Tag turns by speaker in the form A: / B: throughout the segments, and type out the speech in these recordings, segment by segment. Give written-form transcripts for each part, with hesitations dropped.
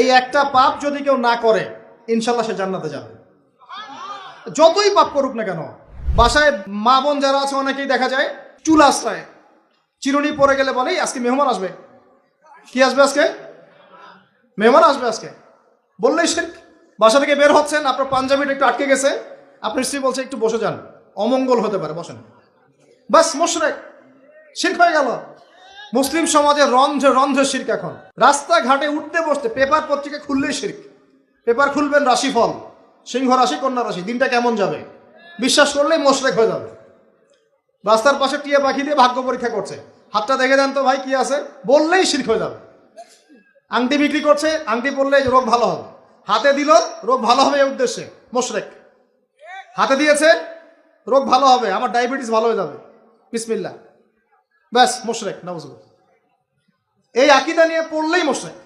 A: এই একটা পাপ যদি কেউ না করে ইনশাল্লাহ সে জান্নাতে যাবে, যতই পাপ করুক না কেন। বাসায় মা বোন যারা আছে অনেকেই দেখা যায় চুল আশ্রয়, চিরুনি পরে গেলে বলে আজকে মেহমান আসবে। কি আসবে আজকে? মেহমান আসবে আজকে বললেই শিরক। বাসা থেকে বের হচ্ছেন, আপনার পাঞ্জাবিটা একটু আটকে গেছে, আপনার স্ত্রী বলছে একটু বসে যান, অমঙ্গল হতে পারে, বসেন। বাস মুশরিক, শিরক হয়ে গেল। মুসলিম সমাজে রন্ধ্রে রন্ধ্রে শিরক। এখন রাস্তাঘাটে উঠতে বসতে পেপার পত্রিকা খুললেই শিরক। পেপার খুলবেন রাশিফল, সিংহ রাশি কন্যা রাশি, দিনটা কেমন যাবে বিশ্বাস করলেই মুশরিক হয়ে যাবে। রাস্তার পাশে টিয়া পাখি দিয়ে ভাগ্য পরীক্ষা করছে, হাতটা দেখে দেন তো ভাই কি আছে, বললেই শিরক হয়ে যাবে। আংটি বিক্রি করছে, আংটি পরলে রোগ ভালো হবে, হাতে দিল রোগ ভালো হবে এই উদ্দেশ্যে, মুশরিক। হাতে দিয়েছে রোগ ভালো হবে, আমার ডায়াবেটিস ভালো হয়ে যাবে, বিসমিল্লাহ, ব্যাস মুশরিক, নাউজুবিল্লাহ। এই আকীদা নিয়ে পড়লেই মুশরিক।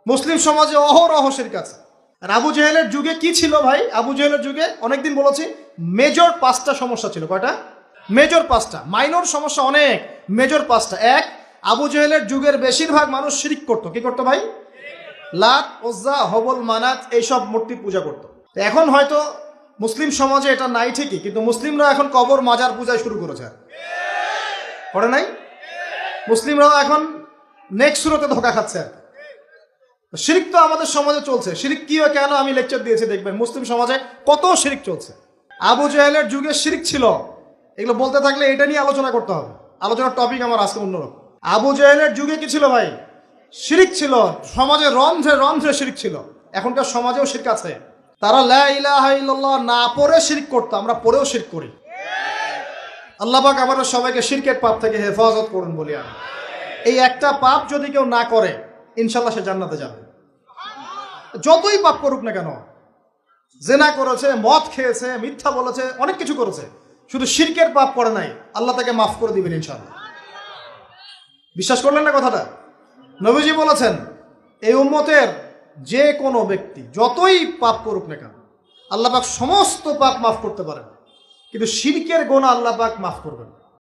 A: মুসলিম সমাজে অহরহ শিরক আছে। আর আবু জেহেলের যুগে কি ছিল ভাই? আবু জেহেলের যুগে অনেকদিন বলেছি মেজর 5টা সমস্যা ছিল। কয়টা? মেজর 5টা, মাইনর সমস্যা অনেক, মেজর 5টা। এক, আবু জেহেলের যুগের বেশিরভাগ মানুষ শিরক করতো। কি করতো ভাই? লাত, উজ্জা, হবল, মানাত এইসব মূর্তি পূজা করতো। এখন হয়তো মুসলিম সমাজে এটা নাই ঠিকই, কিন্তু মুসলিমরা এখন কবর মাজার পূজায় শুরু করেছে, করে নাই? মুসলিমরাও এখন নেক্সট সুরতে ধোকা খাচ্ছে। শিরক তো আমাদের সমাজে চলছে। শিরক কি হয় কেন আমি লেকচার দিয়েছি, দেখবেন মুসলিম সমাজে কত শিরক চলছে। আবু জেহেলের যুগে শিরক ছিল, এগুলো বলতে থাকলে এটা নিয়ে আলোচনা করতে হবে। আলোচনার টপিক আমার আজকে অন্যরকম। আবু জেহেলের যুগে কি ছিল ভাই? শিরক ছিল, সমাজে রন্ধ্রে রন্ধ্রে শিরক ছিল। এখনকার সমাজেও শিরক আছে। তারা লা ইলাহা ইল্লাল্লাহ না পড়ে শিরক করতো, আমরা পড়েও শিরক করি। আল্লাহ পাক আমাদের সবাইকে শিরকের পাপ থেকে হেফাজত করুন বলি আমি। এই একটা পাপ যদি কেউ না করে ইনশাল্লাহ সে জান্নাতে যাবে, যতই পাপ করুক না কেন। জেনা করেছে, মদ খেয়েছে, মিথ্যা বলেছে, অনেক কিছু করেছে, শুধু শিরকের পাপ করে নাই, আল্লাহ তাকে মাফ করে দিবেন ইনশাল্লাহ। বিশ্বাস করলেন না কথাটা? নবীজি বলেছেন এই উম্মতের যে কোনো ব্যক্তি যতই পাপ করুক না কেন আল্লাহ পাক সমস্ত পাপ মাফ করতে পারেন, কিন্তু শিরকের গুনাহ আল্লাহ পাক মাফ করবেন।